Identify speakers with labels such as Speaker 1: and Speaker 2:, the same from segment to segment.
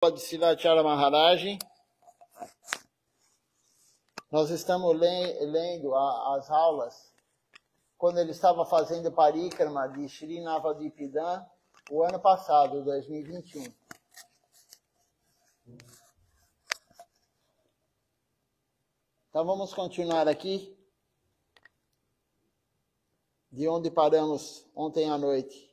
Speaker 1: de Srilacharya Maharaj. Nós estamos lendo as aulas quando ele estava fazendo parikrama de Shri Navadvipan o ano passado, 2021. Então vamos continuar aqui de onde paramos ontem à noite.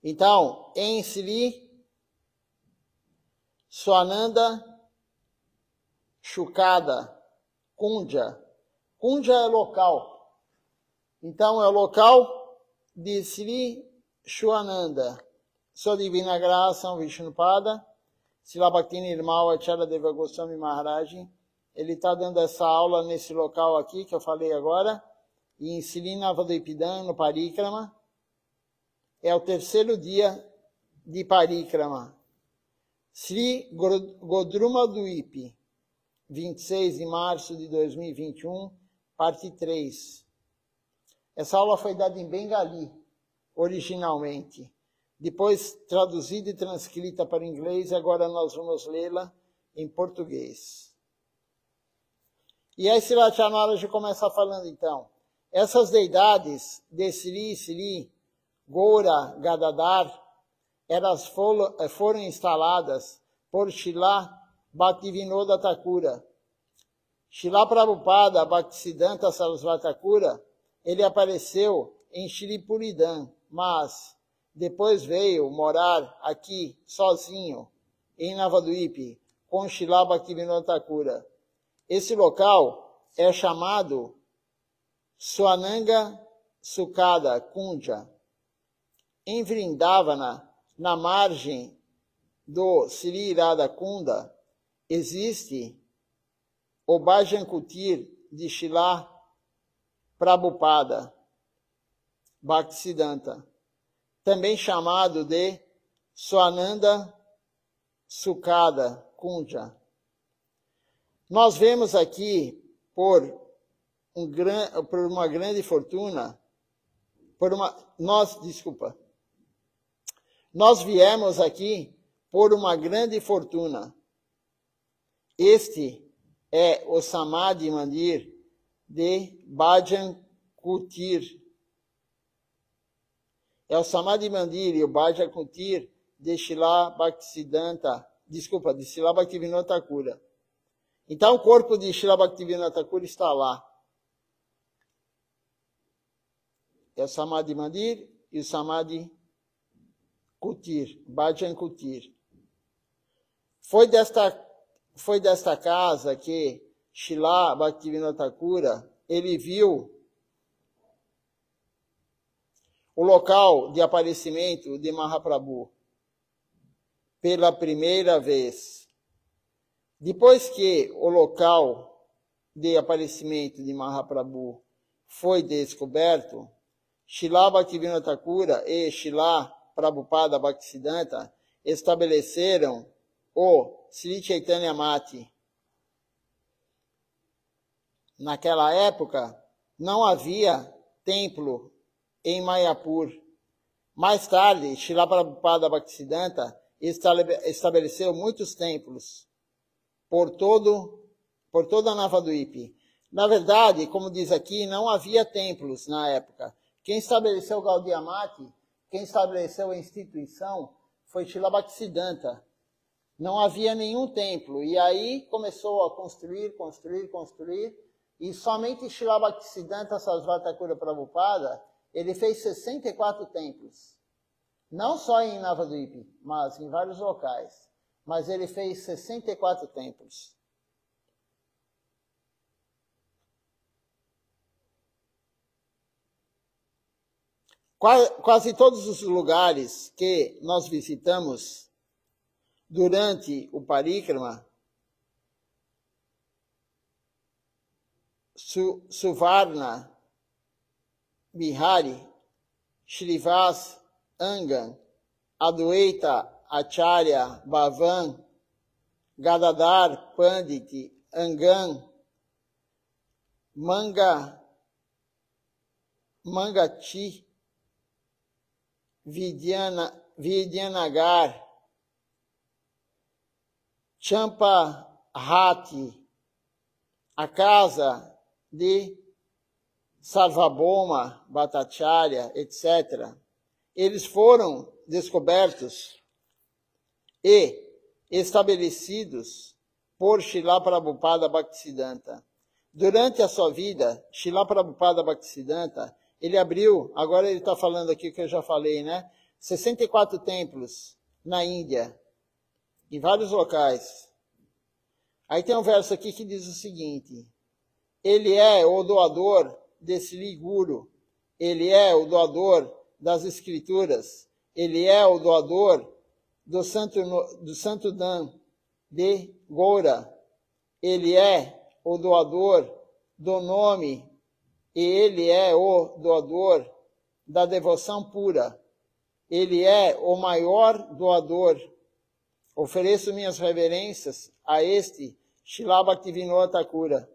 Speaker 1: Então, em Sri Swananda Shukada Kunja. Kunja é local. Então, é o local de Sri Swananda. Sua Divina Graça, Vishnupada, Srila Bhakti Nirmal Acharya Deva Goswami Maharaj. Ele está dando essa aula nesse local aqui, que eu falei agora, em Sri Navadvipan, no Parikrama. É o terceiro dia de Parikrama. Sri Godruma Dweep, 26 de março de 2021, parte 3. Essa aula foi dada em Bengali, originalmente. Depois traduzida e transcrita para inglês, e agora nós vamos lê-la em português. E aí Srilacharya Maharaj começa falando então. Essas deidades de Sri Gaura Gadadhar, elas foram instaladas por Srila Bhaktivinoda Thakura. Srila Prabhupada Bhaktisiddhanta Sarasvati Thakura, ele apareceu em Shri Puridan, mas depois veio morar aqui sozinho, em Navadvip, com Srila Bhaktivinoda Thakura. Esse local é chamado Swananga Sukada Kunja. Em Vrindavana, na margem do Sri Radhakunda, existe o Bhajan Kutir de Srila Prabhupada Bhaktisiddhanta, também chamado de Swananda Sukada Kunja. Nós vemos aqui, por uma grande fortuna, nós viemos aqui por uma grande fortuna. Este é o Samadhi Mandir de Bhajan Kutir. É o Samadhi Mandir e o Bhajan Kutir de Srila Bhaktisiddhanta, de Srila Bhaktivinoda Thakura. Então o corpo de Srila Bhaktivinoda Thakura está lá. É o Samadhi Mandir e o Samadhi Kutir, Bhajan Kutir. Foi desta casa que Srila Bhaktivinoda Thakura, ele viu o local de aparecimento de Mahaprabhu pela primeira vez. Depois que o local de aparecimento de Mahaprabhu foi descoberto, Srila Bhaktivinoda Thakura e Srila Prabhupada Bhaktisiddhanta estabeleceram o Sri Chaitanya Mati. Naquela época, não havia templo em Mayapur. Mais tarde, Srila Prabhupada Bhaktisiddhanta estabeleceu muitos templos por toda a Navadvip. Na verdade, como diz aqui, não havia templos na época. Quem estabeleceu o Gaudiya Mati, quem estabeleceu a instituição, foi Srila Bhaktisiddhanta. Não havia nenhum templo. E aí começou a construir, e somente Srila Bhaktisiddhanta Sarasvati Thakura Prabhupada, ele fez 64 templos. Não só em Navadvip, mas em vários locais. Mas ele fez 64 templos. Quase todos os lugares que nós visitamos durante o Parikrama, Suvarna Bihari, Shrivas Angan, Adwaita Acharya Bhavan, Gadadhar Pandit Angan, Mangati Vidyanagar, Champahati, a casa de Sarvabhauma Bhattacharya, etc. Eles foram descobertos e estabelecidos por Srila Prabhupada Bhaktisiddhanta. Durante a sua vida, Srila Prabhupada Bhaktisiddhanta, ele abriu, agora ele está falando aqui o que eu já falei, né? 64 templos na Índia, em vários locais. Aí tem um verso aqui que diz o seguinte: ele é o doador desse Liguro, ele é o doador das escrituras, ele é o doador do Santo Dan de Goura, ele é o doador do nome, e ele é o doador da devoção pura. Ele é o maior doador. Ofereço minhas reverências a este Srila Bhaktivinoda Thakura.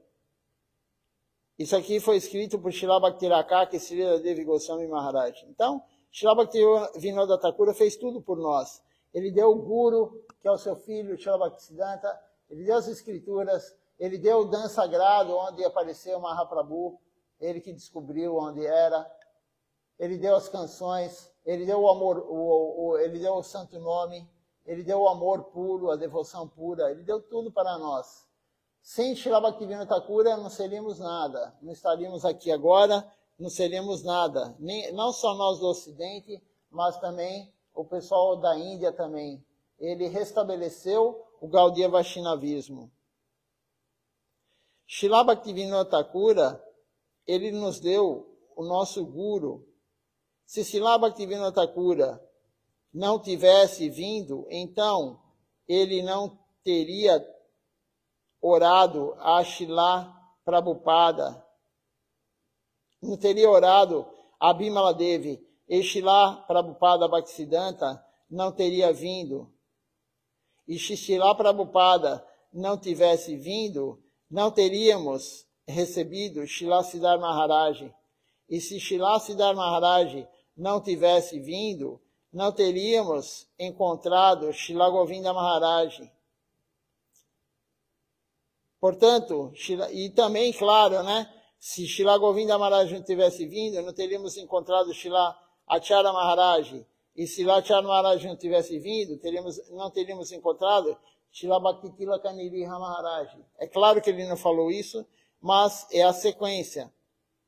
Speaker 1: Isso aqui foi escrito por Srila Bhaktirakaka e Srila Devi Goswami Maharaj. Então, Srila Bhaktivinoda Thakura fez tudo por nós. Ele deu o Guru, que é o seu filho, Srila Bhaktisiddhanta, ele deu as escrituras, ele deu o Dan sagrado, onde apareceu Mahaprabhu, ele que descobriu onde era, ele deu as canções, ele deu o amor, ele deu o santo nome, ele deu o amor puro, a devoção pura, ele deu tudo para nós. Sem Srila Bhaktivinoda Thakura não seríamos nada, não estaríamos aqui agora, não seríamos nada. Não só nós do Ocidente, mas também o pessoal da Índia também. Ele restabeleceu o Gaudiya Vaishnavismo. Srila Bhaktivinoda Thakura, ele nos deu o nosso Guru. Se Srila Bhaktivinoda Thakura não tivesse vindo, então ele não teria orado a Srila Prabhupada, não teria orado a Bimala Devi, e Srila Prabhupada Bhaktisiddhanta não teria vindo. E se Srila Prabhupada não tivesse vindo, não teríamos recebido Srila Siddhar Maharaj. E se Srila Siddhar Maharaj não tivesse vindo, não teríamos encontrado Srila Govinda Maharaj. Portanto, e também, claro, né? Se Srila Govinda Maharaj não tivesse vindo, não teríamos encontrado Srila Acharya Maharaj. E se Srila Acharya Maharaj não tivesse vindo, não teríamos encontrado Srila Bhakti-Tilaka Nidhiha Maharaj. É claro que ele não falou isso, mas é a sequência.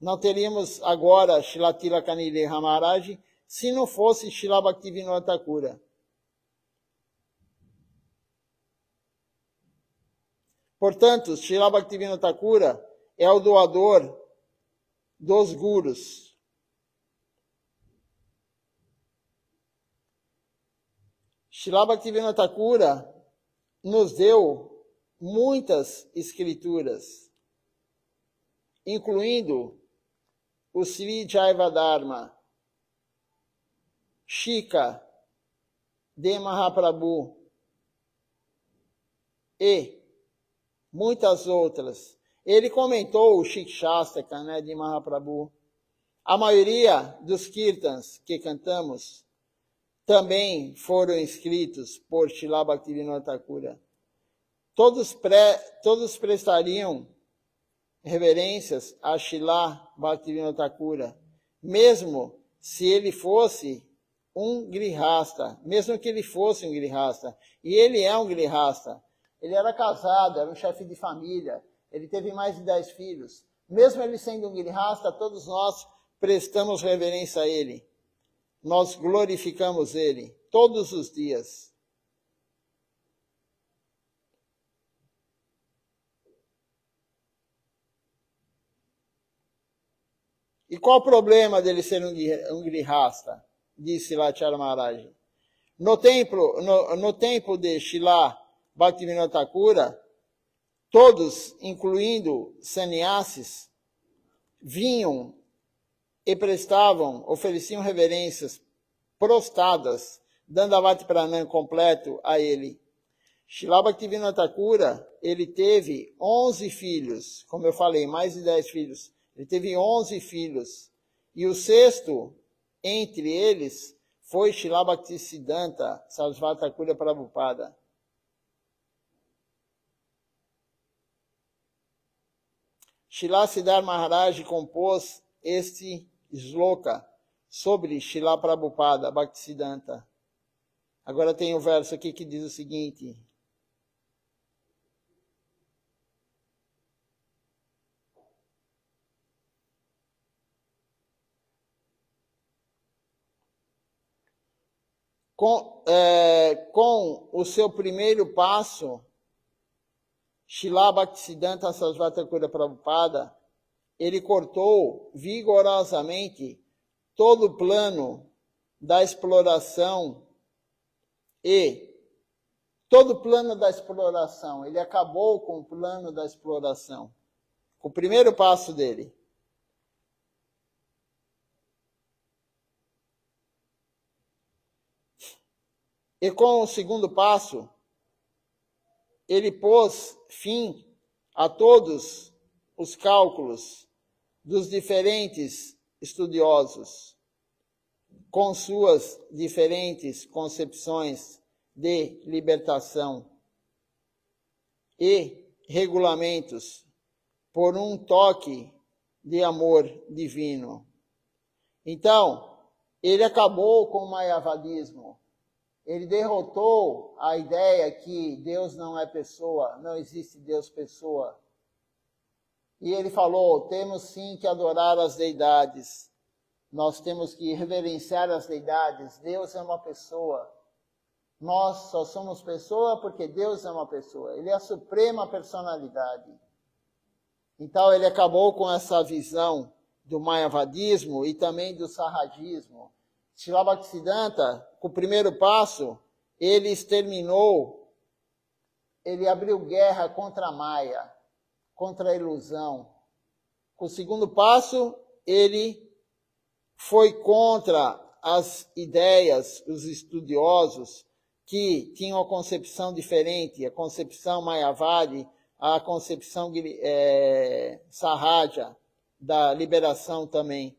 Speaker 1: Não teríamos agora Srila Tilaka Nidhiha Maharaj se não fosse Srila Bhaktivinoda Thakura. Portanto, Srila Bhaktivinoda Thakura é o doador dos gurus. Srila Bhaktivinoda Thakura nos deu muitas escrituras, incluindo o Sri Jaiva Dharma, Shika de Mahaprabhu e muitas outras. Ele comentou o Shikshastaka, né, de Mahaprabhu. A maioria dos kirtans que cantamos também foram escritos por Srila Bhaktivinoda Thakura. Todos prestariam reverências a Srila Bhaktivinoda Thakura, mesmo se ele fosse um grihasta, mesmo que ele fosse um grihasta. E ele é um grihasta. Ele era casado, era um chefe de família, ele teve mais de 10 filhos. Mesmo ele sendo um grihasta, todos nós prestamos reverência a ele. Nós glorificamos ele todos os dias. E qual o problema dele ser um grihasta? Disse Acharya Maharaj. No tempo de Srila Bhaktivinoda Thakura, todos, incluindo sannyasis, vinham e ofereciam reverências prostradas, Dandavati Pranam completo a ele. Srila Bhaktivinoda Thakura, ele teve 11 filhos, como eu falei, mais de 10 filhos. Ele teve 11 filhos. E o sexto, entre eles, foi Srila Bhaktisiddhanta Sarasvati Thakura Prabhupada. Srila Siddhar Maharaj compôs este shloka sobre Srila Prabhupada Bhaktisiddhanta. Agora tem um verso aqui que diz o seguinte: com o seu primeiro passo, Srila Bhaktisiddhanta Sarasvati Thakura Prabhupada, ele cortou vigorosamente todo o plano da exploração ele acabou com o plano da exploração, o primeiro passo dele. E com o segundo passo, ele pôs fim a todos os cálculos dos diferentes estudiosos, com suas diferentes concepções de libertação e regulamentos por um toque de amor divino. Então, ele acabou com o mayavadismo. Ele derrotou a ideia que Deus não é pessoa, não existe Deus pessoa. E ele falou, temos sim que adorar as deidades. Nós temos que reverenciar as deidades. Deus é uma pessoa. Nós só somos pessoa porque Deus é uma pessoa. Ele é a suprema personalidade. Então ele acabou com essa visão do mayavadismo e também do sarrajismo. Srila Bhaktisiddhanta, com o primeiro passo, ele exterminou, ele abriu guerra contra a Maya, contra a ilusão. Com o segundo passo, ele foi contra as ideias, os estudiosos que tinham a concepção diferente, a concepção Mayavadi, a concepção Sarraja, da liberação também.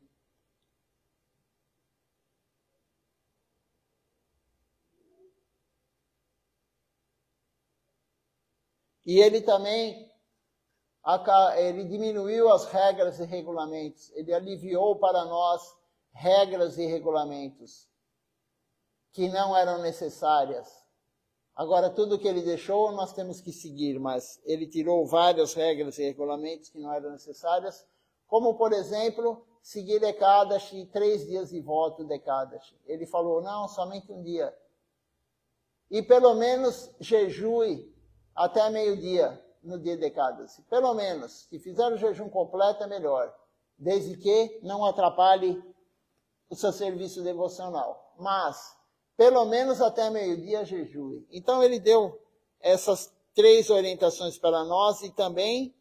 Speaker 1: E ele também ele diminuiu as regras e regulamentos. Ele aliviou para nós regras e regulamentos que não eram necessárias. Agora, tudo que ele deixou, nós temos que seguir, mas ele tirou várias regras e regulamentos que não eram necessárias, como, por exemplo, seguir Ekadashi, 3 dias de voto de Ekadashi. Ele falou, não, somente um dia. E pelo menos jejue até meio-dia, no dia de Ekadashi. Pelo menos, se fizer o jejum completo é melhor, desde que não atrapalhe o seu serviço devocional. Mas, pelo menos até meio-dia, jejue. Então ele deu essas 3 orientações para nós e também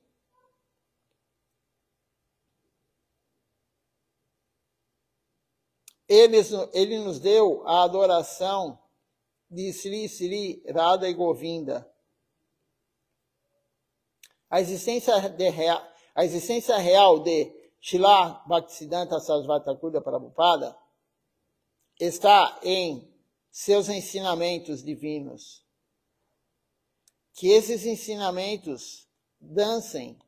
Speaker 1: ele nos deu a adoração de Sri Sri Radha e Govinda. A existência real de Srila Bhaktisiddhanta Sarasvati Thakura Prabhupada está em seus ensinamentos divinos. Que esses ensinamentos dancem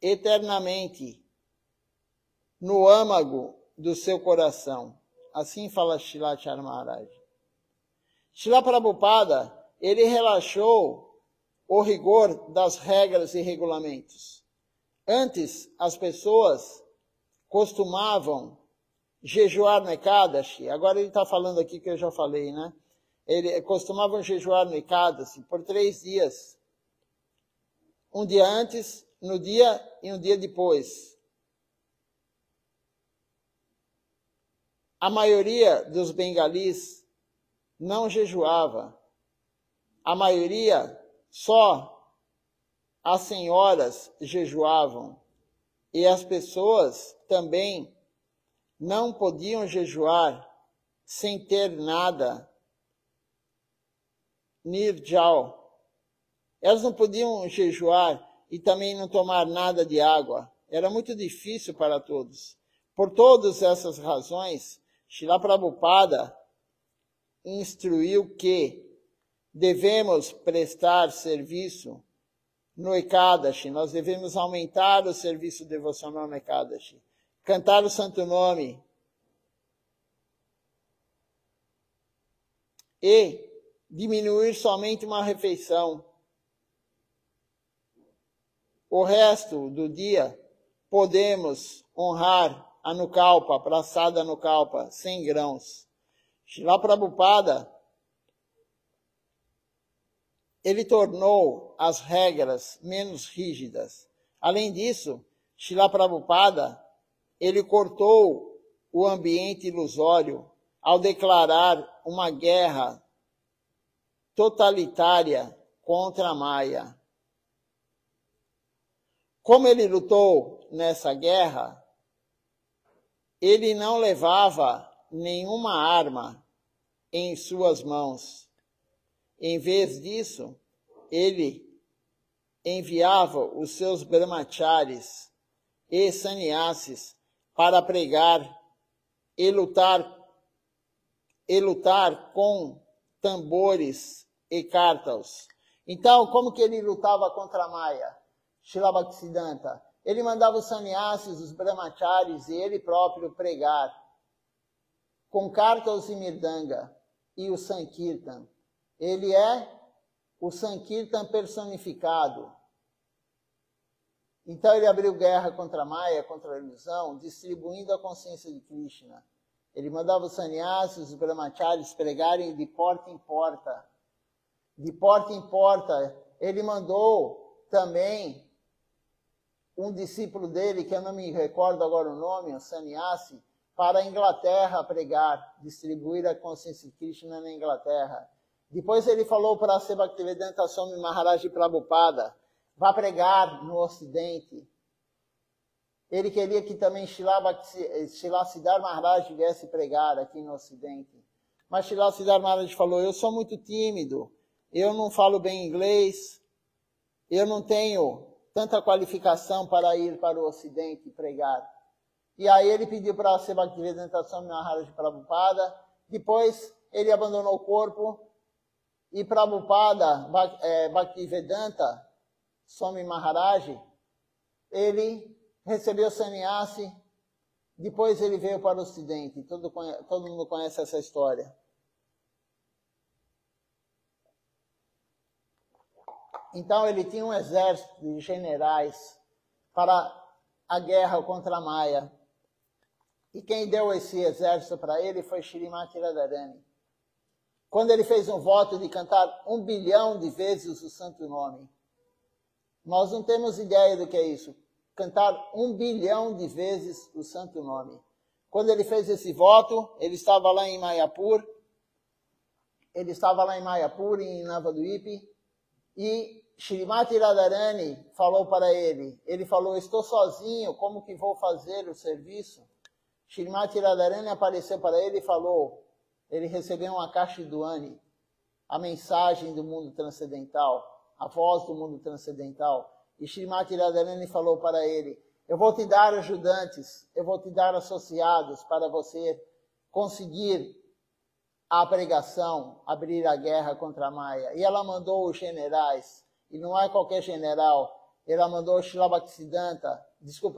Speaker 1: eternamente no âmago do seu coração. Assim fala Srila Acharya Maharaj. Srila Prabhupada, ele relaxou o rigor das regras e regulamentos. Antes, as pessoas costumavam jejuar no Ekadashi. Agora ele está falando aqui que eu já falei, né? Costumavam jejuar no Ekadashi por 3 dias. Um dia antes, no dia e um dia depois. A maioria dos bengalis não jejuava. A maioria, só as senhoras jejuavam. E as pessoas também não podiam jejuar sem ter nada. Nirjal. Elas não podiam jejuar e também não tomar nada de água. Era muito difícil para todos. Por todas essas razões, Srila Prabhupada instruiu que devemos prestar serviço no Ekadashi, nós devemos aumentar o serviço devocional no Ekadashi, cantar o Santo Nome e diminuir somente uma refeição. O resto do dia podemos honrar a Nukalpa, praçada Nukalpa, 100 grãos. Srila Prabhupada, ele tornou as regras menos rígidas. Além disso, Srila Prabhupada, ele cortou o ambiente ilusório ao declarar uma guerra totalitária contra a Maya. Como ele lutou nessa guerra, ele não levava nenhuma arma em suas mãos. Em vez disso, ele enviava os seus brahmacharis e sannyasis para pregar e lutar com tambores e cártaos. Então, como que ele lutava contra a Maya? Srila Bhaktisiddhanta. Ele mandava os sannyasis, os brahmacharis e ele próprio pregar com cártaos e mirdanga e o Sankirtan. Ele é o Sankirtan personificado. Então ele abriu guerra contra a Maya, contra a ilusão, distribuindo a consciência de Krishna. Ele mandava os sannyasis, os brahmacharis pregarem de porta em porta. De porta em porta. Ele mandou também um discípulo dele, que eu não me recordo agora o nome, o sannyasi, para a Inglaterra pregar, distribuir a consciência de Krishna na Inglaterra. Depois ele falou para a Bhaktivedanta Swami Maharaj Prabhupada, vá pregar no Ocidente. Ele queria que também Srila Siddhar Maharaj viesse pregar aqui no Ocidente. Mas Srila Siddhar Maharaj falou, eu sou muito tímido, eu não falo bem inglês, eu não tenho tanta qualificação para ir para o Ocidente pregar. E aí ele pediu para a Bhaktivedanta Swami Maharaj Prabhupada, depois ele abandonou o corpo, e Prabhupada, Bhaktivedanta Swami Maharaj, ele recebeu sannyasi, depois ele veio para o Ocidente. Todo mundo conhece essa história. Então ele tinha um exército de generais para a guerra contra a Maya. E quem deu esse exército para ele foi Shrimati Radharani. Quando ele fez um voto de cantar 1 bilhão de vezes o Santo Nome. Nós não temos ideia do que é isso. Cantar 1 bilhão de vezes o Santo Nome. Quando ele fez esse voto, ele estava lá em Mayapur. Em Navadvipa. E Shrimati Radharani falou para ele. Ele falou, estou sozinho, como que vou fazer o serviço? Shrimati Radharani apareceu para ele e falou, ele recebeu uma caixa do Ani, a mensagem do mundo transcendental, a voz do mundo transcendental. E Shrimati Radharani falou para ele, eu vou te dar ajudantes, eu vou te dar associados para você conseguir a pregação, abrir a guerra contra a Maya. E ela mandou os generais, e não é qualquer general, ela mandou Srila Bhaktisiddhanta,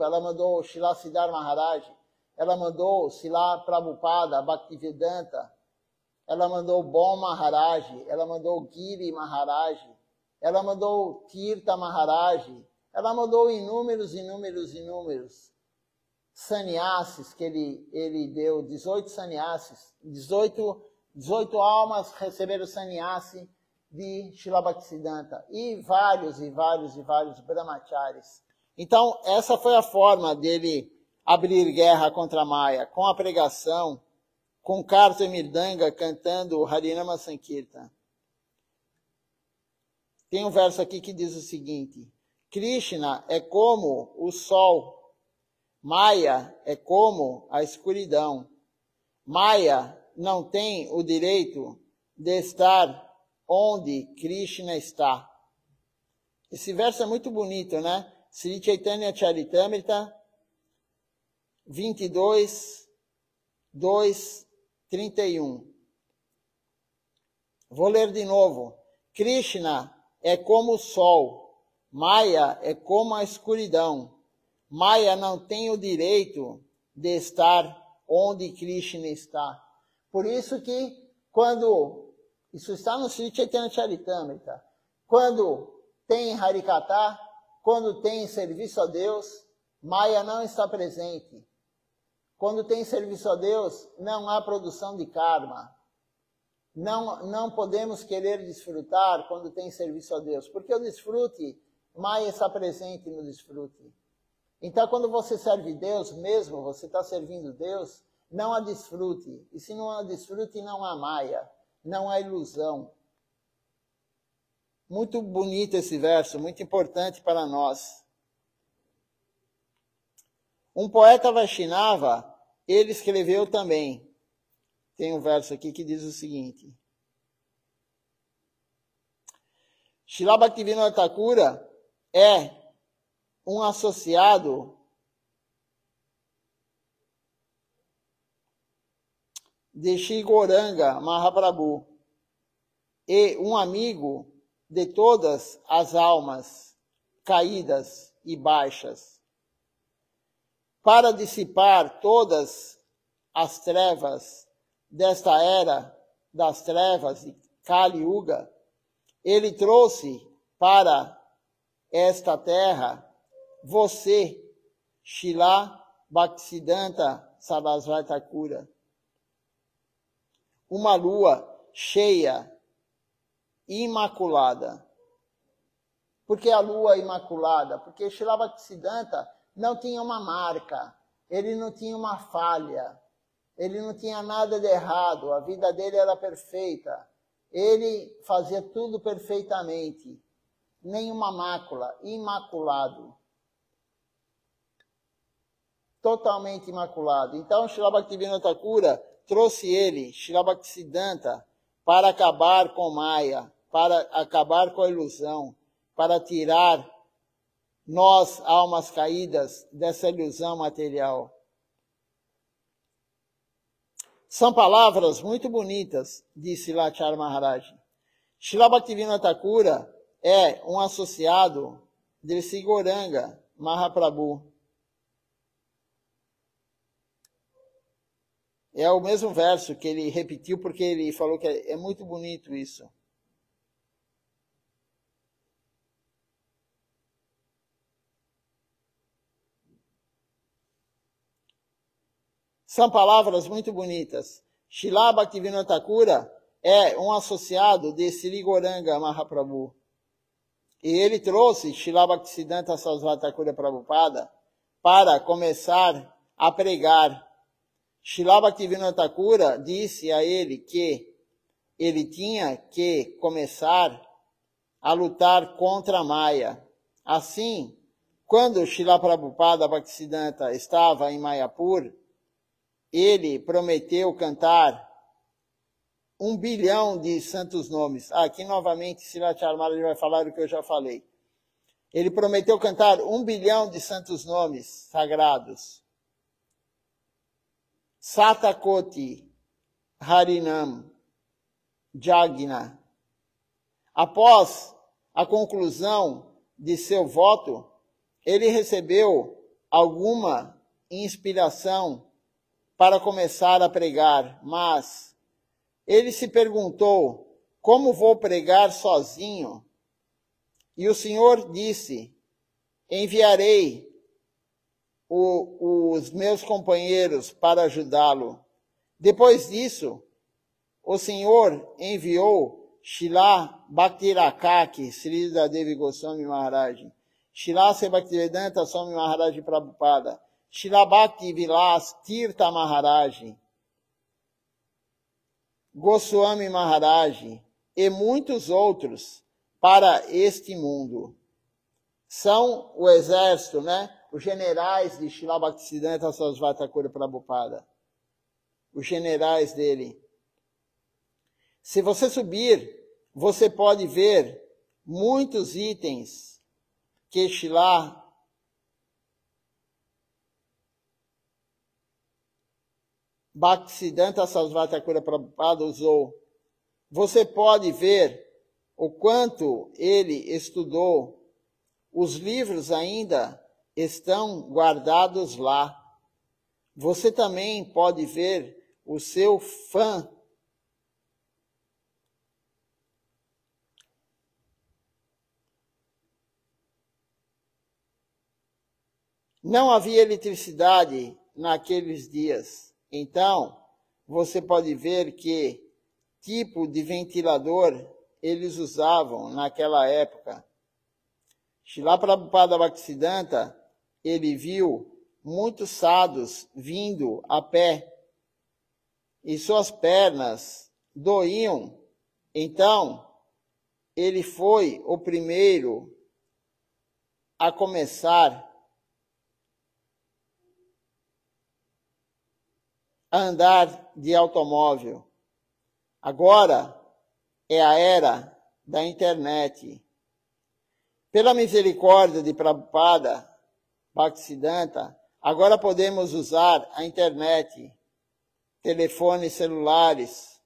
Speaker 1: ela mandou Srila Siddhar Maharaj, ela mandou Srila Prabhupada, Bhaktivedanta, ela mandou Bom Maharaj, ela mandou Giri Maharaj, ela mandou Tirtha Maharaj, ela mandou inúmeros sannyasis que ele deu, 18 sannyasis, 18 almas receberam sannyasi de Srila Bhaktisiddhanta e vários brahmacharis. Então, essa foi a forma dele abrir guerra contra a Maya, com a pregação, com Karta e Mirdanga cantando o Harinama Sankirtan. Tem um verso aqui que diz o seguinte, Krishna é como o sol Maya é como a escuridão. Maya não tem o direito de estar onde Krishna está. Esse verso é muito bonito, né? Sri Chaitanya Charitamrita 22, 2, 31. Vou ler de novo. Krishna é como o sol. Maya é como a escuridão. Maya não tem o direito de estar onde Krishna está. Por isso que isso está no Sri Chaitanya Charitamrita, quando tem Harikatha, quando tem serviço a Deus, Maya não está presente. Quando tem serviço a Deus, não há produção de karma. Não podemos querer desfrutar quando tem serviço a Deus, porque o desfrute, Maya está presente no desfrute. Então, quando você serve Deus mesmo, você está servindo Deus, não há desfrute. E se não há desfrute, não há Maya, não há ilusão. Muito bonito esse verso, muito importante para nós. Um poeta Vaishnava, ele escreveu também. Tem um verso aqui que diz o seguinte. Srila Bhaktivinoda Thakura é um associado de Shri Gauranga Mahaprabhu e um amigo de todas as almas caídas e baixas. Para dissipar todas as trevas desta era das trevas de Kali Yuga, ele trouxe para esta terra você, Srila Bhaktisiddhanta Sarasvati Thakura, uma lua cheia, imaculada. Por que a lua imaculada? Porque Srila Bhaktisiddhanta não tinha uma marca, ele não tinha uma falha, ele não tinha nada de errado, a vida dele era perfeita, ele fazia tudo perfeitamente, nenhuma mácula, imaculado. Totalmente imaculado. Então, Srila Bhaktivinoda Thakura trouxe ele, Srila Bhaktisiddhanta, para acabar com Maya, para acabar com a ilusão, para tirar nós, almas caídas, dessa ilusão material. São palavras muito bonitas, disse Lachar Maharaj. Srila Bhaktivinoda Thakura é um associado de Sri Gauranga Mahaprabhu. É o mesmo verso que ele repetiu, porque ele falou que é muito bonito isso. São palavras muito bonitas. Srila Bhaktivinoda Thakura é um associado de Sri Gauranga Mahaprabhu. E ele trouxe Srila Bhaktisiddhanta Sarasvati Thakura Prabhupada para começar a pregar. Srila Bhaktivinoda Thakura disse a ele que ele tinha que começar a lutar contra a Maya. Assim, quando Srila Prabhupada Bhaktisiddhanta estava em Mayapur, ele prometeu cantar 1 bilhão de santos nomes. Aqui novamente Srila Charmara vai falar o que eu já falei. Ele prometeu cantar 1 bilhão de santos nomes sagrados. Satakoti Harinam Jagna. Após a conclusão de seu voto, ele recebeu alguma inspiração para começar a pregar, mas ele se perguntou, como vou pregar sozinho? E o Senhor disse, enviarei os meus companheiros para ajudá-lo. Depois disso, o Senhor enviou Srila Bhaktirakaki, Srila Devi Goswami Maharaj, Srila Bhaktivedanta Swami Maharaj Prabhupada, Srila Bhakti Vilas Tirtha Maharaj, Goswami Maharaj e muitos outros para este mundo. São o exército, né? os generais de Srila Bhaktisiddhanta Sarasvati Thakur Prabhupada. Os generais dele. Se você subir, você pode ver muitos itens que Srila Bhaktisiddhanta Sarasvati Thakur Prabhupada usou. Você pode ver o quanto ele estudou. Os livros ainda estão guardados lá. Você também pode ver o seu fã. Não havia eletricidade naqueles dias. Então, você pode ver que tipo de ventilador eles usavam naquela época. Srila Prabhupada Bhaktisiddhanta, ele viu muitos sadhus vindo a pé e suas pernas doíam. Então, ele foi o primeiro a começar a andar de automóvel. Agora é a era da internet. Pela misericórdia de Prabhupada Bhaktisiddhanta, agora podemos usar a internet, telefones celulares,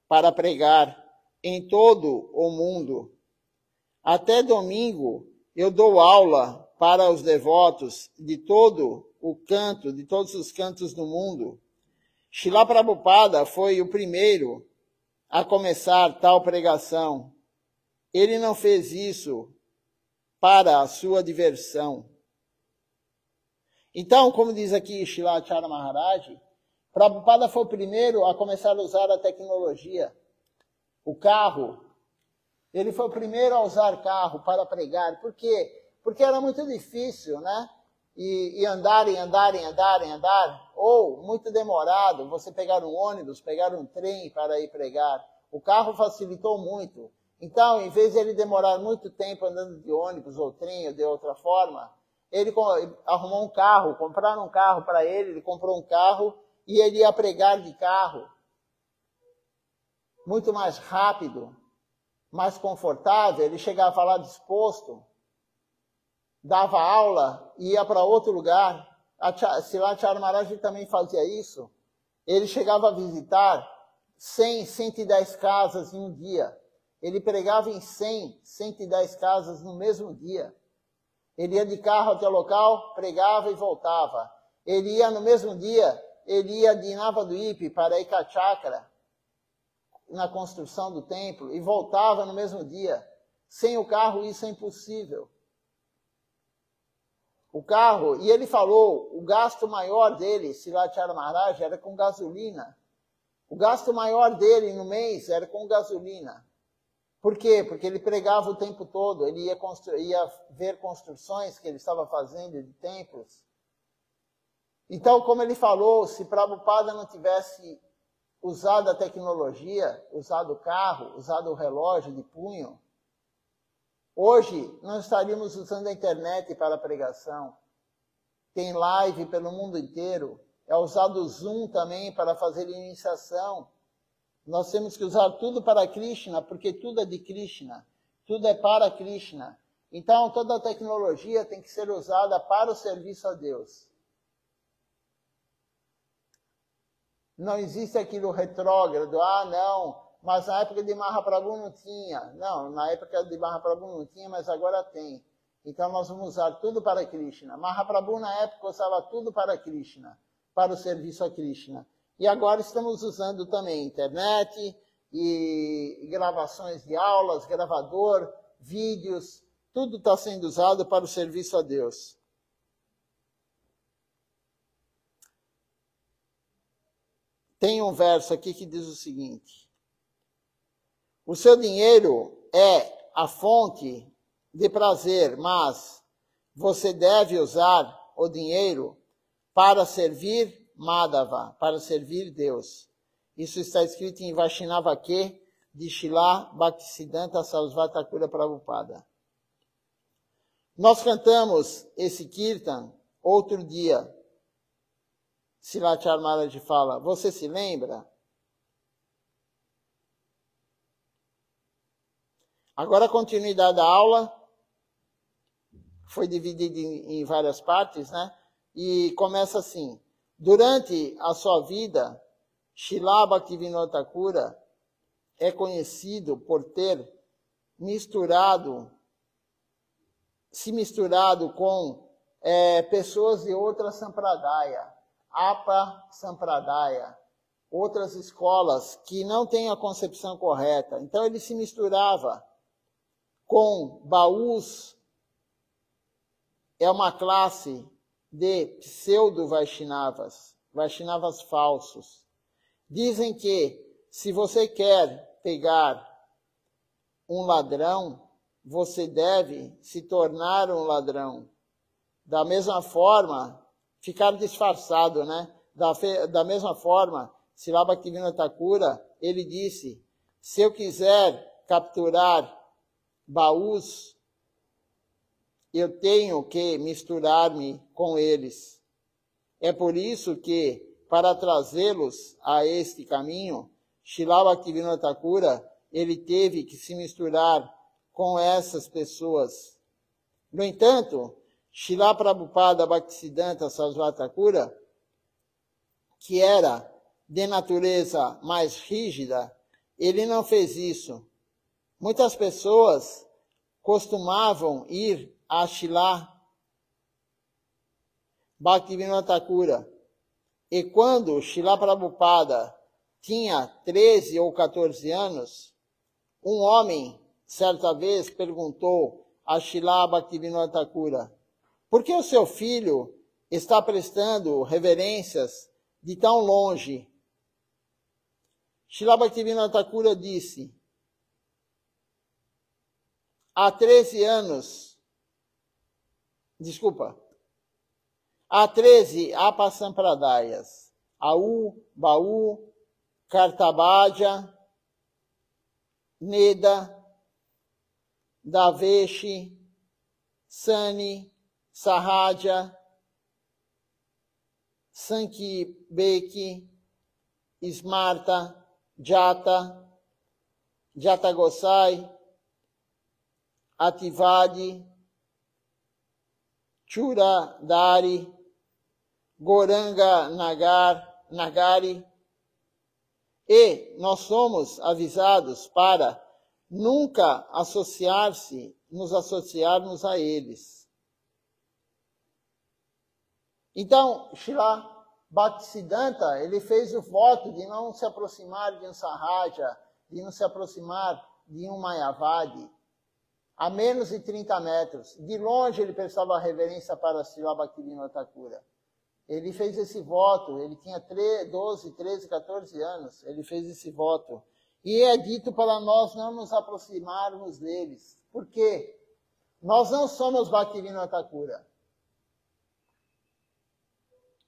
Speaker 1: para pregar em todo o mundo. Até domingo eu dou aula para os devotos de todo o canto, de todos os cantos do mundo. Srila Prabhupada foi o primeiro a começar tal pregação. Ele não fez isso para a sua diversão. Então, como diz aqui Srila Acharya Maharaj, Prabhupada foi o primeiro a começar a usar a tecnologia. O carro. Ele foi o primeiro a usar carro para pregar. Por quê? Porque era muito difícil, né? E andar, ou muito demorado, você pegar um ônibus, pegar um trem para ir pregar. O carro facilitou muito. Então, em vez de ele demorar muito tempo andando de ônibus ou trem ou de outra forma, ele arrumou um carro, compraram um carro para ele comprou um carro e ele ia pregar de carro. Muito mais rápido, mais confortável, ele chegava lá disposto, dava aula e ia para outro lugar. Srila Acharya Maharaj também fazia isso. Ele chegava a visitar 100, 110 casas em um dia. Ele pregava em 100, 110 casas no mesmo dia. Ele ia de carro até o local, pregava e voltava. Ele ia no mesmo dia, ele ia de Navadvipa para Ekachakra, na construção do templo, e voltava no mesmo dia. Sem o carro isso é impossível. O carro, e ele falou, o gasto maior dele, Srila Acharya Maharaj, era com gasolina. O gasto maior dele no mês era com gasolina. Por quê? Porque ele pregava o tempo todo, ele ia ver construções que ele estava fazendo de templos. Então, como ele falou, se Prabhupada não tivesse usado a tecnologia, usado o carro, usado o relógio de punho, hoje nós estaríamos usando a internet para a pregação. Tem live pelo mundo inteiro. É usado o Zoom também para fazer iniciação. Nós temos que usar tudo para Krishna, porque tudo é de Krishna. Tudo é para Krishna. Então, toda a tecnologia tem que ser usada para o serviço a Deus. Não existe aquilo retrógrado. Não, mas na época de Mahaprabhu não tinha. Não, na época de Mahaprabhu não tinha, mas agora tem. Então, nós vamos usar tudo para Krishna. Mahaprabhu, na época, usava tudo para Krishna, para o serviço a Krishna. E agora estamos usando também internet e gravações de aulas, gravador, vídeos, tudo está sendo usado para o serviço a Deus. Tem um verso aqui que diz o seguinte: o seu dinheiro é a fonte de prazer, mas você deve usar o dinheiro para servir Madhava, para servir Deus. Isso está escrito em Vaishnavake de Srila Bhaktisiddhanta Sarasvati Thakur Prabhupada. Nós cantamos esse Kirtan Outro dia, Srila Maharaj fala, você se lembra? Agora a continuidade da aula foi dividida em várias partes, né? E começa assim, durante a sua vida, Srila Bhaktivinoda Thakura é conhecido por ter se misturado com pessoas de outras sampradaya, Apa Sampradaya, outras escolas que não têm a concepção correta. Então ele se misturava com baús, é uma classe de pseudo-Vaishnavas, Vaishnavas falsos. Dizem que se você quer pegar um ladrão, você deve se tornar um ladrão. Da mesma forma, ficar disfarçado, né? Da mesma forma, Srila Bhaktivinoda Thakura, ele disse, se eu quiser capturar baús, eu tenho que misturar-me com eles. É por isso que, para trazê-los a este caminho, Srila Bhaktivinoda Thakura, ele teve que se misturar com essas pessoas. No entanto, Srila Prabhupada Bhaktisiddhanta Sarasvati Thakura, que era de natureza mais rígida, ele não fez isso. Muitas pessoas costumavam ir a Srila Bhaktivinoda Thakura, e quando Srila Prabhupada tinha 13 ou 14 anos, um homem, certa vez, perguntou a Srila Bhaktivinoda Thakura, por que o seu filho está prestando reverências de tão longe? Srila Bhaktivinoda Thakura disse, há 13 apasampradayas, Au, Baú, Kartabhaja, Neda, Daveshi, Sani, Sahaja, Sankibeki, Smarta, Jata, Jata Gosai, Ativadi, Churadari, Goranga Nagari, e nós somos avisados para nunca nos associarmos a eles. Então, Srila Bhaktisiddhanta, ele fez o voto de não se aproximar de um Sahaja, de não se aproximar de um Mayavadi, a menos de 30 metros. De longe ele prestava reverência para Srila Bhaktivinoda Thakura. Ele fez esse voto, ele tinha 12, 13, 14 anos, ele fez esse voto. E é dito para nós não nos aproximarmos deles. Por quê? Nós não somos Bhaktivinoda Thakura.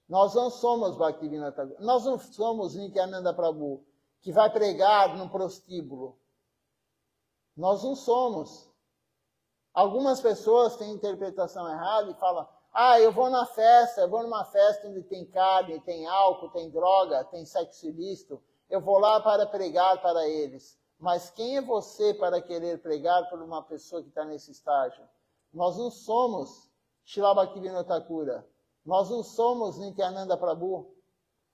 Speaker 1: Nós não somos Bhaktivinoda Thakura. Nós não somos Nityananda Prabhu, que vai pregar no prostíbulo. Nós não somos. Algumas pessoas têm interpretação errada e falam, eu vou numa festa onde tem carne, tem álcool, tem droga, tem sexo ilícito, eu vou lá para pregar para eles. Mas quem é você para querer pregar por uma pessoa que está nesse estágio? Nós não somos Srila Bhaktivinoda Thakura. Nós não somos Nityananda Prabhu.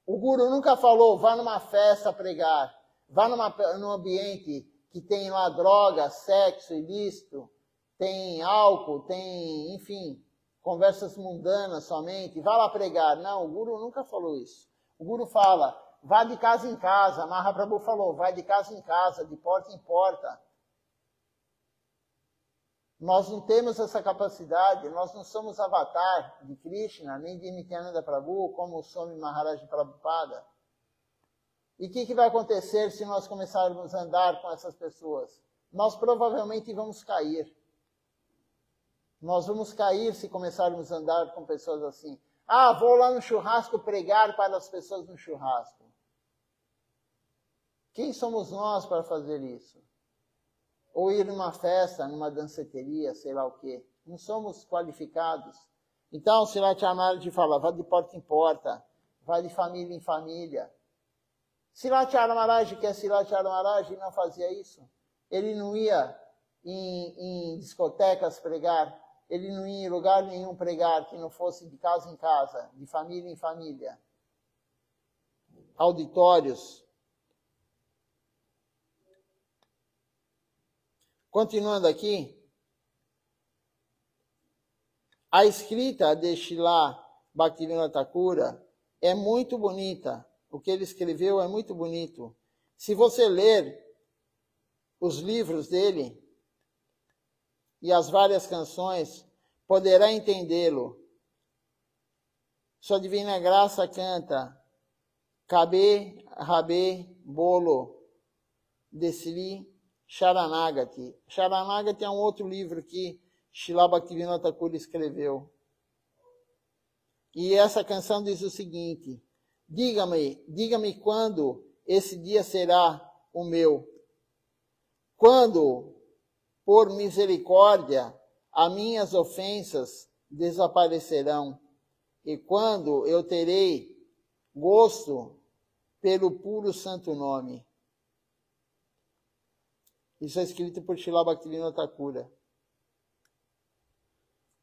Speaker 1: O Guru nunca falou, vá numa festa pregar, vá num ambiente que tem lá droga, sexo ilícito, tem álcool, tem, enfim, conversas mundanas somente, vá lá pregar. Não, o Guru nunca falou isso. O Guru fala, vá de casa em casa. Mahaprabhu falou, vai de casa em casa, de porta em porta. Nós não temos essa capacidade, nós não somos avatar de Krishna, nem de Nityananda Prabhu, como o Swami Maharaj Prabhupada. E o que vai acontecer se nós começarmos a andar com essas pessoas? Nós provavelmente vamos cair. Nós vamos cair se começarmos a andar com pessoas assim. Vou lá no churrasco pregar para as pessoas no churrasco. Quem somos nós para fazer isso? Ou ir numa festa, numa danceteria, sei lá o quê. Não somos qualificados. Então, Srila Maharaj fala, vai de porta em porta, vai de família em família. Srila Maharaj, que é Srila Maharaj, não fazia isso. Ele não ia em discotecas pregar, ele não ia em lugar nenhum pregar que não fosse de casa em casa, de família em família. Auditórios. Continuando aqui, a escrita de Srila Bhaktivinoda Thakura é muito bonita. O que ele escreveu é muito bonito. Se você ler os livros dele e as várias canções, poderá entendê-lo. Sua Divina Graça canta Kabe, Rabe, Bolo, Desri, Sharanagati. Sharanagati é um outro livro que Srila Bhaktivinoda Thakura escreveu. E essa canção diz o seguinte: diga-me quando esse dia será o meu. Quando, por misericórdia, as minhas ofensas desaparecerão. E quando eu terei gosto pelo puro santo nome. Isso é escrito por Srila Bhaktivinoda Thakura.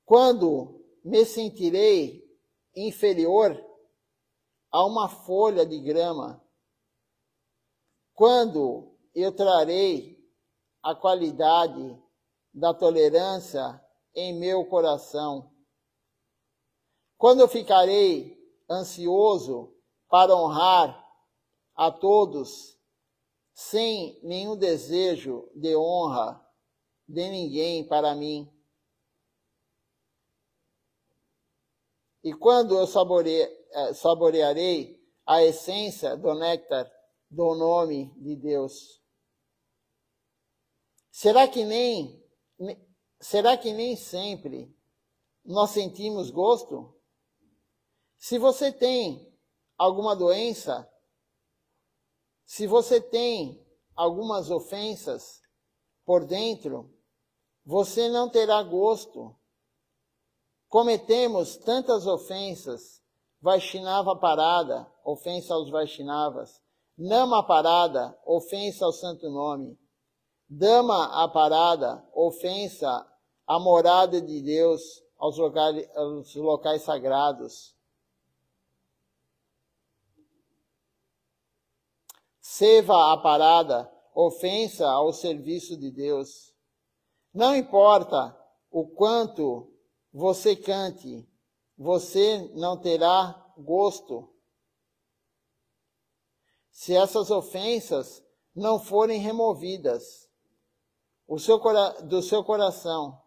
Speaker 1: Quando me sentirei inferior a uma folha de grama, quando eu trarei a qualidade da tolerância em meu coração, quando eu ficarei ansioso para honrar a todos, sem nenhum desejo de honra de ninguém para mim, e quando eu saborearei a essência do néctar do nome de Deus, será que nem sempre nós sentimos gosto? Se você tem alguma doença, se você tem algumas ofensas por dentro, você não terá gosto. Cometemos tantas ofensas, Vaishnava parada, ofensa aos Vaishnavas, Nama parada, ofensa ao santo nome, Dama a parada, ofensa à morada de Deus, aos locais sagrados. Seva a parada, ofensa ao serviço de Deus. Não importa o quanto você cante, você não terá gosto. Se essas ofensas não forem removidas do seu coração.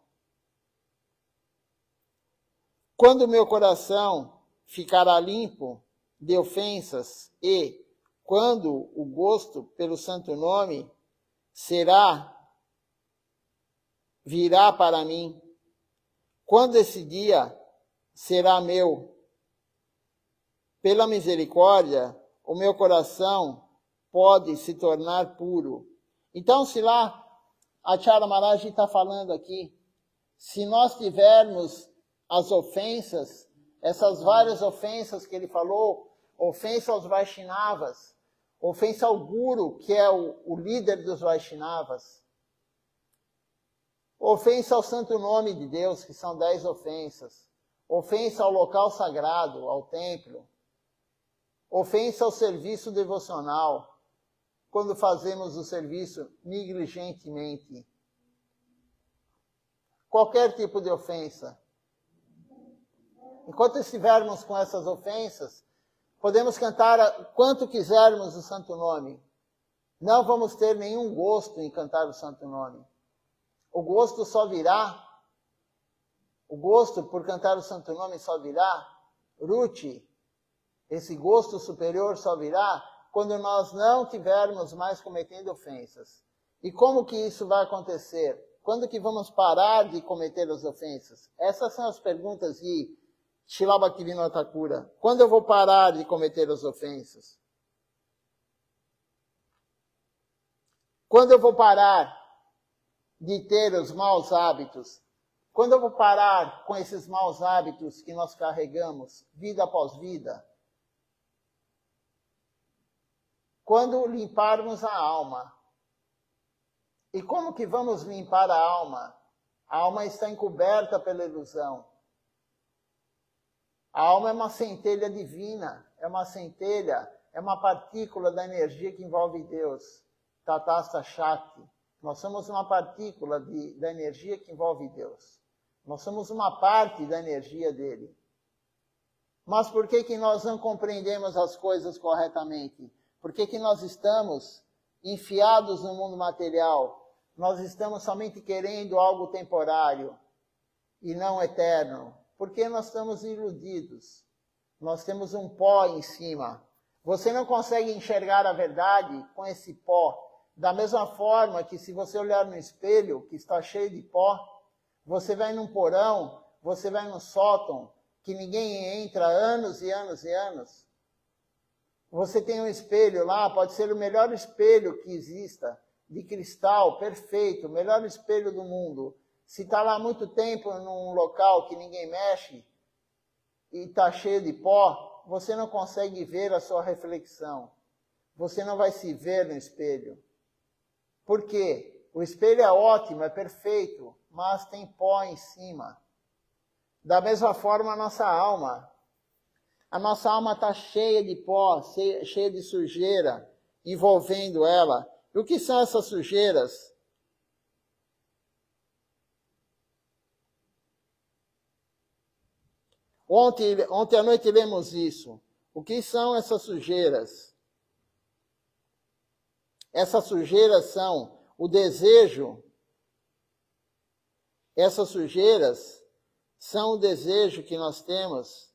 Speaker 1: Quando meu coração ficará limpo de ofensas e quando o gosto pelo santo nome virá para mim, quando esse dia será meu, pela misericórdia, o meu coração pode se tornar puro. Então, se lá Acharya Maharaj está falando aqui, se nós tivermos as ofensas, essas várias ofensas que ele falou, ofensa aos Vaishnavas, ofensa ao Guru, que é o líder dos Vaishnavas, ofensa ao santo nome de Deus, que são 10 ofensas, ofensa ao local sagrado, ao templo, ofensa ao serviço devocional, quando fazemos o serviço negligentemente. Qualquer tipo de ofensa. Enquanto estivermos com essas ofensas, podemos cantar quanto quisermos o santo nome. Não vamos ter nenhum gosto em cantar o santo nome. O gosto por cantar o santo nome só virá, Ruchi, esse gosto superior só virá quando nós não tivermos mais cometendo ofensas. E como que isso vai acontecer? Quando que vamos parar de cometer as ofensas? Essas são as perguntas de Srila Bhaktivinoda Thakura. Quando eu vou parar de cometer as ofensas? Quando eu vou parar de ter os maus hábitos? Quando eu vou parar com esses maus hábitos que nós carregamos, vida após vida? Quando limparmos a alma. E como que vamos limpar a alma? A alma está encoberta pela ilusão. A alma é uma centelha divina, é uma centelha, é uma partícula da energia que envolve Deus. Tatasta Shakti. Nós somos uma partícula da energia que envolve Deus. Nós somos uma parte da energia dele. Mas por que nós não compreendemos as coisas corretamente? Por que nós estamos enfiados no mundo material? Nós estamos somente querendo algo temporário e não eterno. Porque nós estamos iludidos. Nós temos um pó em cima. Você não consegue enxergar a verdade com esse pó. Da mesma forma que se você olhar no espelho, que está cheio de pó, você vai num porão, você vai num sótão, que ninguém entra há anos e anos e anos. Você tem um espelho lá, pode ser o melhor espelho que exista, de cristal, perfeito, o melhor espelho do mundo. Se está lá há muito tempo num local que ninguém mexe e está cheio de pó, você não consegue ver a sua reflexão. Você não vai se ver no espelho. Por quê? O espelho é ótimo, é perfeito, mas tem pó em cima. Da mesma forma a nossa alma. A nossa alma está cheia de pó, cheia de sujeira, envolvendo ela. E o que são essas sujeiras? Ontem à noite lemos isso. O que são essas sujeiras? Essas sujeiras são o desejo. Essas sujeiras são o desejo que nós temos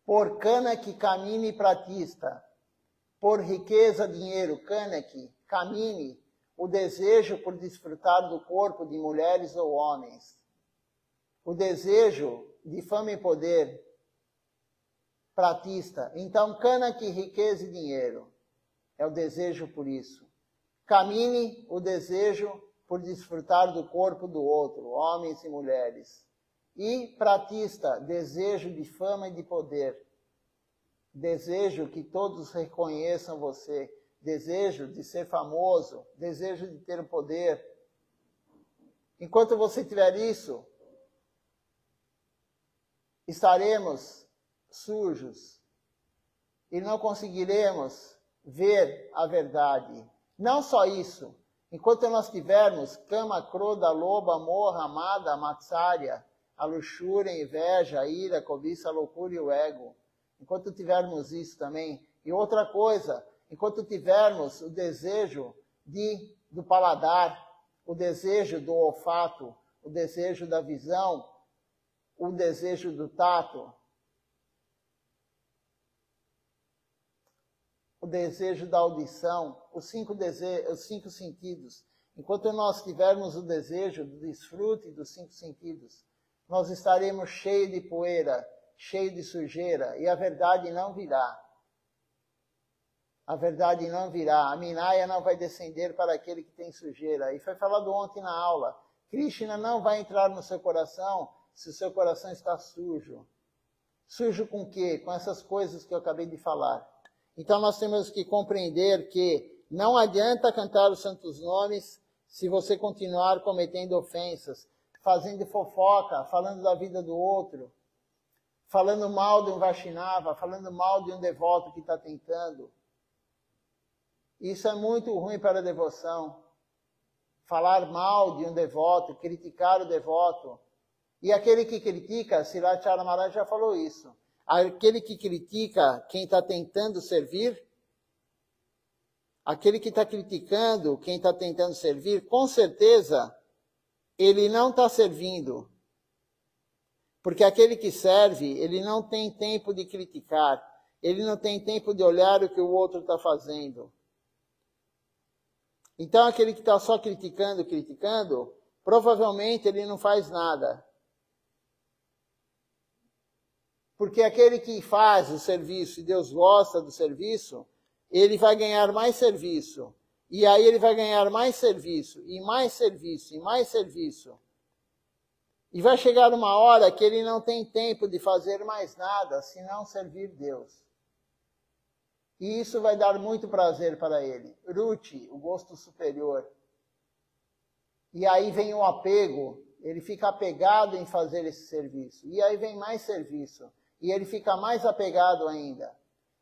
Speaker 1: por Kanak Kamini Pratista, por riqueza, dinheiro, Kanak, Kamini, o desejo por desfrutar do corpo de mulheres ou homens, o desejo de fama e poder, Pratista. Então, Kanak, riqueza e dinheiro, é o desejo por isso. Kamini, o desejo por desfrutar do corpo do outro, homens e mulheres. E Pratista, desejo de fama e de poder. Desejo que todos reconheçam você. Desejo de ser famoso. Desejo de ter poder. Enquanto você tiver isso, estaremos sujos e não conseguiremos ver a verdade. Não só isso. Enquanto nós tivermos Kama, Kroda, Loba, Morra, Amada, Matsarya, a luxúria, a inveja, a ira, a cobiça, a loucura e o ego. Enquanto tivermos isso também. E outra coisa, enquanto tivermos o desejo do paladar, o desejo do olfato, o desejo da visão, o desejo do tato, o desejo da audição, os cinco sentidos. Enquanto nós tivermos o desejo do desfrute dos 5 sentidos, nós estaremos cheios de poeira, cheios de sujeira, e a verdade não virá. A verdade não virá. A Minaya não vai descender para aquele que tem sujeira. E foi falado ontem na aula. Krishna não vai entrar no seu coração se o seu coração está sujo. Sujo com o quê? Com essas coisas que eu acabei de falar. Então nós temos que compreender que não adianta cantar os santos nomes se você continuar cometendo ofensas, fazendo fofoca, falando da vida do outro, falando mal de um Vaishnava, falando mal de um devoto que está tentando. Isso é muito ruim para a devoção. Falar mal de um devoto, criticar o devoto. E aquele que critica, Srirachara Maharaj já falou isso. Aquele que critica quem está tentando servir, aquele que está criticando quem está tentando servir, com certeza ele não está servindo. Porque aquele que serve, ele não tem tempo de criticar. Ele não tem tempo de olhar o que o outro está fazendo. Então, aquele que está só criticando, provavelmente ele não faz nada. Porque aquele que faz o serviço e Deus gosta do serviço, ele vai ganhar mais serviço. E aí ele vai ganhar mais serviço, e mais serviço, e mais serviço. E vai chegar uma hora que ele não tem tempo de fazer mais nada, senão servir Deus. E isso vai dar muito prazer para ele. Ruth, o gosto superior. E aí vem o apego, ele fica apegado em fazer esse serviço. E aí vem mais serviço. E ele fica mais apegado ainda.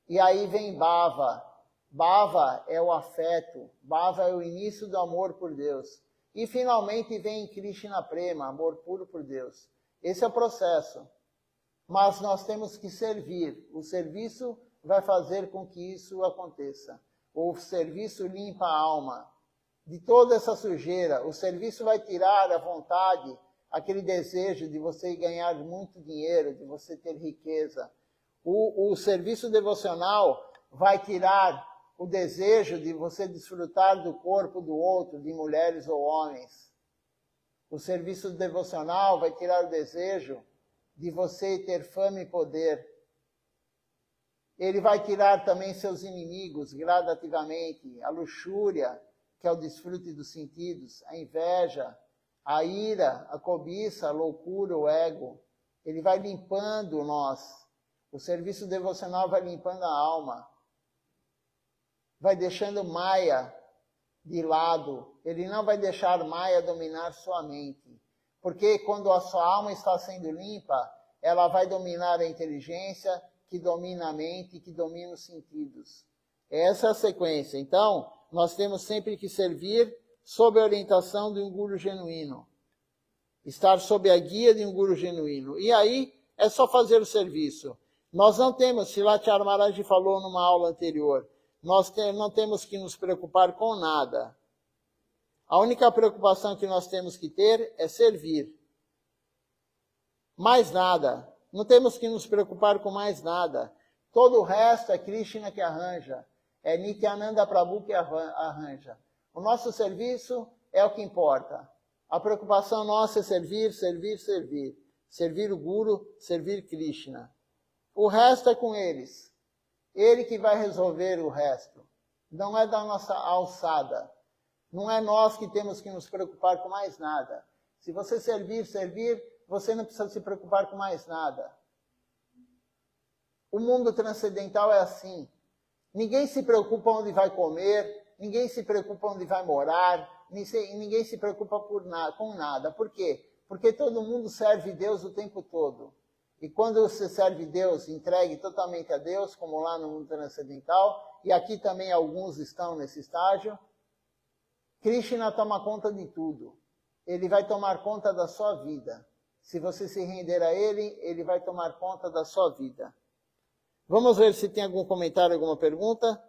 Speaker 1: E aí vem Bhava. Bhava é o afeto. Bhava é o início do amor por Deus. E finalmente vem Krishna Prema, amor puro por Deus. Esse é o processo. Mas nós temos que servir. O serviço vai fazer com que isso aconteça. O serviço limpa a alma de toda essa sujeira. O serviço vai tirar a vontade, aquele desejo de você ganhar muito dinheiro, de você ter riqueza. O serviço devocional vai tirar o desejo de você desfrutar do corpo do outro, de mulheres ou homens. O serviço devocional vai tirar o desejo de você ter fama e poder. Ele vai tirar também seus inimigos gradativamente, a luxúria, que é o desfrute dos sentidos, a inveja, a ira, a cobiça, a loucura, o ego. Ele vai limpando nós. O serviço devocional vai limpando a alma. Vai deixando Maya de lado. Ele não vai deixar Maya dominar sua mente. Porque quando a sua alma está sendo limpa, ela vai dominar a inteligência, que domina a mente, que domina os sentidos. Essa é a sequência. Então, nós temos sempre que servir sob a orientação de um guru genuíno. Estar sob a guia de um guru genuíno. E aí, é só fazer o serviço. Nós não temos, Srilata Maharaj falou numa aula anterior, nós não temos que nos preocupar com nada. A única preocupação que nós temos que ter é servir. Mais nada. Não temos que nos preocupar com mais nada. Todo o resto é Krishna que arranja. É Nityananda Prabhu que arranja. O nosso serviço é o que importa. A preocupação nossa é servir, servir, servir. Servir o Guru, servir Krishna. O resto é com eles. Ele que vai resolver o resto. Não é da nossa alçada. Não é nós que temos que nos preocupar com mais nada. Se você servir, você não precisa se preocupar com mais nada. O mundo transcendental é assim. Ninguém se preocupa onde vai comer, ninguém se preocupa onde vai morar, ninguém se preocupa com nada. Por quê? Porque todo mundo serve Deus o tempo todo. E quando você serve Deus, entregue totalmente a Deus, como lá no mundo transcendental, e aqui também alguns estão nesse estágio, Krishna toma conta de tudo. Ele vai tomar conta da sua vida. Se você se render a ele, ele vai tomar conta da sua vida. Vamos ver se tem algum comentário, alguma pergunta.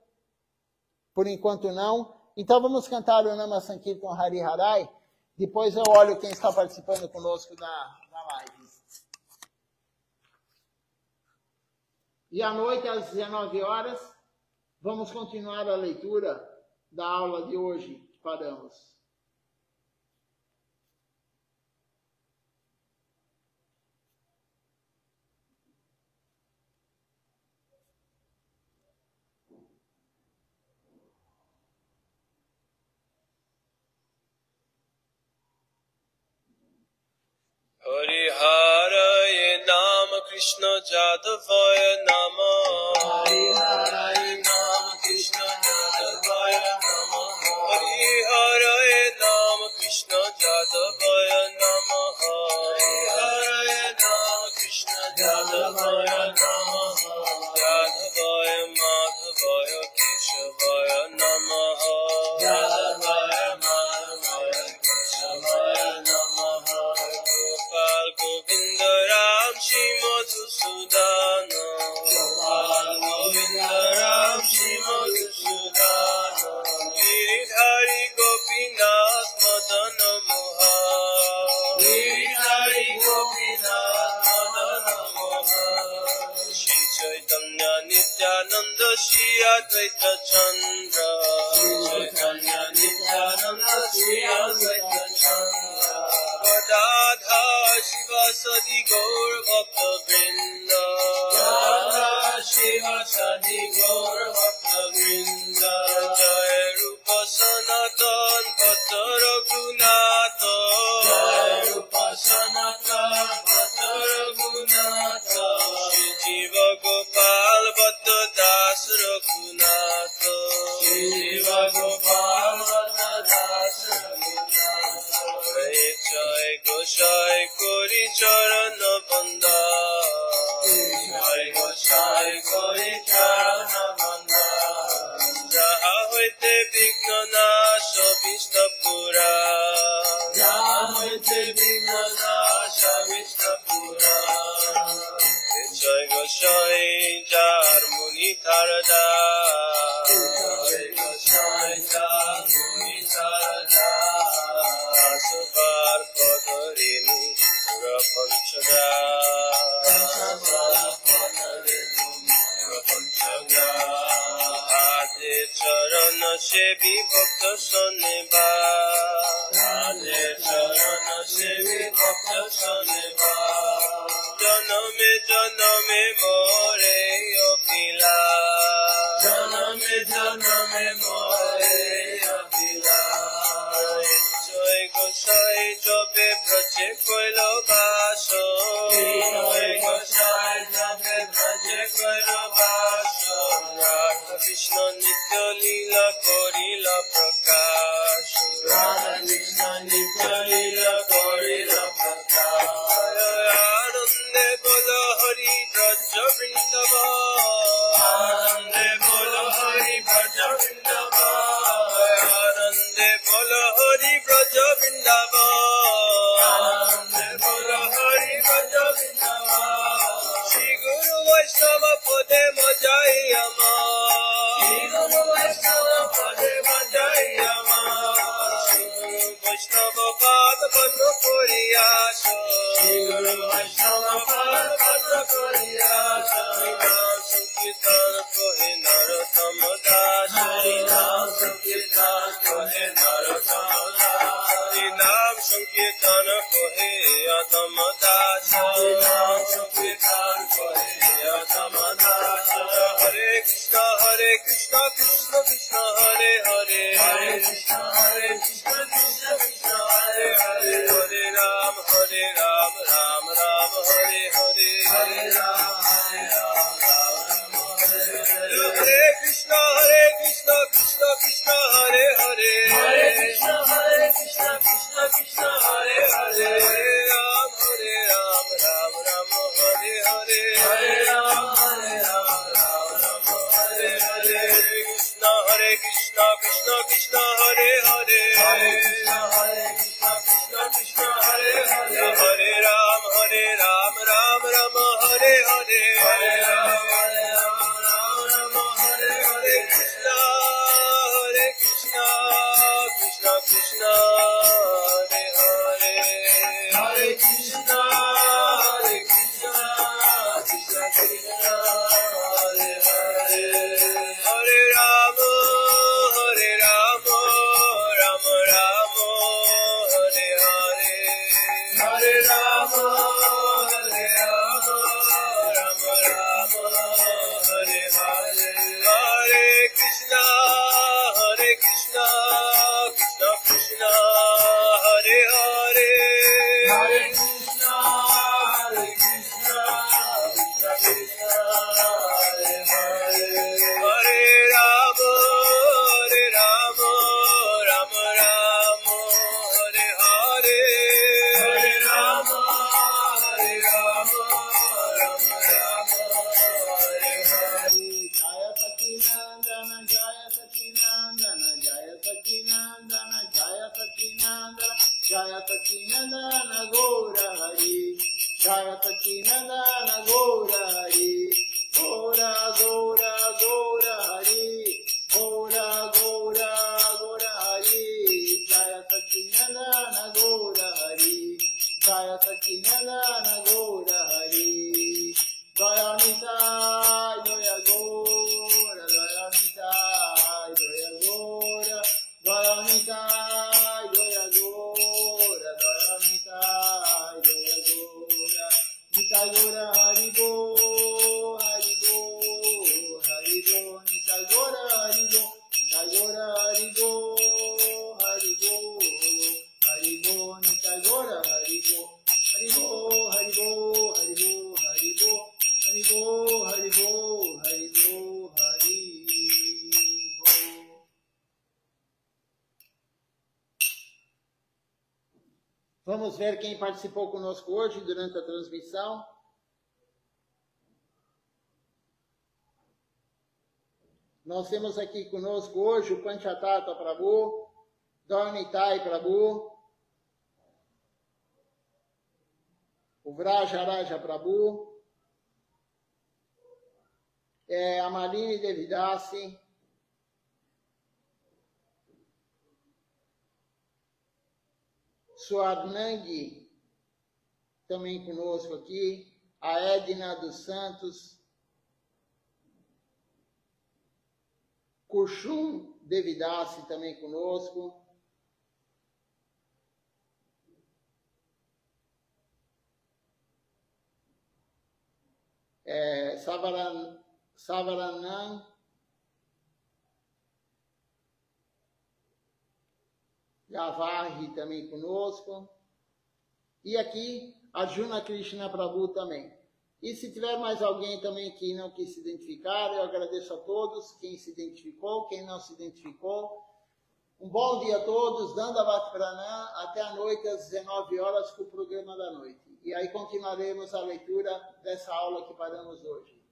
Speaker 1: Por enquanto não. Então vamos cantar o Nama Sankirtan Hari Harai. Depois eu olho quem está participando conosco na live. E à noite, às 19 horas, vamos continuar a leitura da aula de hoje que paramos.
Speaker 2: Hare Nama Krishna Jadavaya Nama Hare Nama Krishna Jadavaya Nama Hare Nama Krishna Jadavaya Nama Hare Nama Krishna Jadavaya Nama Jadavaya Madhavaya Keshavaya Nama Jadavaya Madhavaya Keshavaya Nama Govinda Ram Shri Madhusudana Gopal Govinda Ram Shri Madhusudana Giridhari Gopinath Madana Mohan Giridhari Gopinath Madana Mohan Shri Chaitanya Nityananda Shri Advaita Chandra Shri Chaitanya Nityananda Shri Advaita Chandra Radha Shiva Sadi Gaur Bhakta Vrinda Radha Shiva Sadi Gaur Bhakta Vrinda জয় গোসাই করি চরণ বন্দা জয় গোসাই করি চরণ বন্দা যাহা হইতে বিঘ্ন নাশ বিষ্ণু পুরা যাহা হইতে বিঘ্ন নাশ বিষ্ণু পুরা জয় গোসাই যার মুনি তারদা জয় গোসাই যার মুনি তারদা সুবার পদরেণু পঞ্চদা আদে চরণ সেবী ভক্ত শোনেবা আদে চরণ সেবী ভক্ত শোনেবা জনমে জনমে মোরে অপিলা জনমে জনমে মোরে অপিলা জয় গোসাই জবে ব্রজে কইল বাস জয় গোসাই জবে ব্রজে কইল বাস রাধা কৃষ্ণ নিত্য লীলা করিল প্রকাশ রাধা কৃষ্ণ নিত্য লীলা করিল প্রকাশ আনন্দে বল হরি ব্রজ বৃন্দাবন আনন্দে বল হরি ব্রজ বৃন্দাবন আনন্দে বল হরি ব্রজ বৃন্দাবন আনন্দে বল হরি ব্রজ বৃন্দাবন শ্রী গুরু বৈষ্ণব পদে মজাই আমার শ্রী গুরু বৈষ্ণব পদে মজাই আমার শ্রী গুরু বৈষ্ণব পাদ পদ্ম করিয়াস শ্রী গুরু বৈষ্ণব পাদ পদ্ম করিয়াস নাম সংকীর্তন কহে নরোত্তম দাস নাম সংকীর্তন কহে নরোত্তম দাস নাম সংকীর্তন কহে অধম দাস নাম সংকীর্তন কহে অধম দাস হরে কৃষ্ণ কৃষ্ণ কৃষ্ণ হরে হরে হরে কৃষ্ণ কৃষ্ণ কৃষ্ণ হরে হরে হরে রাম রাম রাম হরে হরে হরে রাম রাম হরে কৃষ্ণ কৃষ্ণ কৃষ্ণ হরে হরে হরে কৃষ্ণ কৃষ্ণ কৃষ্ণ হরে হরে হরে রাম রাম রাম হরে হরে হরে রাম রাম হরে হরে কৃষ্ণ কৃষ্ণ কৃষ্ণ হরে হরে হরে কৃষ্ণ কৃষ্ণ হরে হরে হরে রাম রাম রাম হরে হরে হরে রাম রাম হরে হরে কৃষ্ণ কৃষ্ণ কৃষ্ণ হরে হরে হরে কৃষ্ণ কৃষ্ণ কৃষ্ণ হরে হরে হরে রাম রাম রাম হরে হরে হরে রাম রাম হরে হরে হরে কৃষ্ণ কৃষ্ণ কৃষ্ণ হরে হরে হরে কৃষ্ণ কৃষ্ণ কৃষ্ণ হরে হরে হরে রাম রাম রাম হরে হরে হরে রাম রাম হরে হরে জয় সচিনন্দন জয় সচিনন্দন জয় সচিনন্দন জয় সচিনন্দন জয় সচিনন্দন গৌর হরি জয় সচিনন্দন গৌর হরি গৌর গৌর গৌর হরি গৌর গৌর গৌর হরি জয় সচিনন্দন গৌর হরি জয় সচিনন্দন গৌর হরি জয় নিতাই জয় গৌর জয় নিতাই জয় গৌর জয় নিতাই জয় গৌর জয় নিতাই জয় গৌর নিতাই গৌর হরি গো হরি গো হরি গো নিতাই গৌর হরি গো নিতাই গৌর হরি গো হরি গো হরি গো নিতাই গৌর হরি গো হরি গো হরি গো হরি গো হরি গো হরি গো হরি গো
Speaker 1: Vamos ver quem participou conosco hoje durante a transmissão. Nós temos aqui conosco hoje o Panchatata Prabhu, Dornitai Prabhu, o Vrajaraja Prabhu, a Malini Devidasi, Swarnangi, também conosco aqui, a Edna dos Santos, Kushum Devidasi também conosco, Savaranam, Gavarri também conosco, e aqui a Juna Krishna Prabhu também. E se tiver mais alguém também que não quis se identificar, eu agradeço a todos, quem se identificou, quem não se identificou. Um bom dia a todos, Dandavat Pranam, até a noite às 19 horas com o programa da noite. E aí continuaremos a leitura dessa aula que paramos hoje.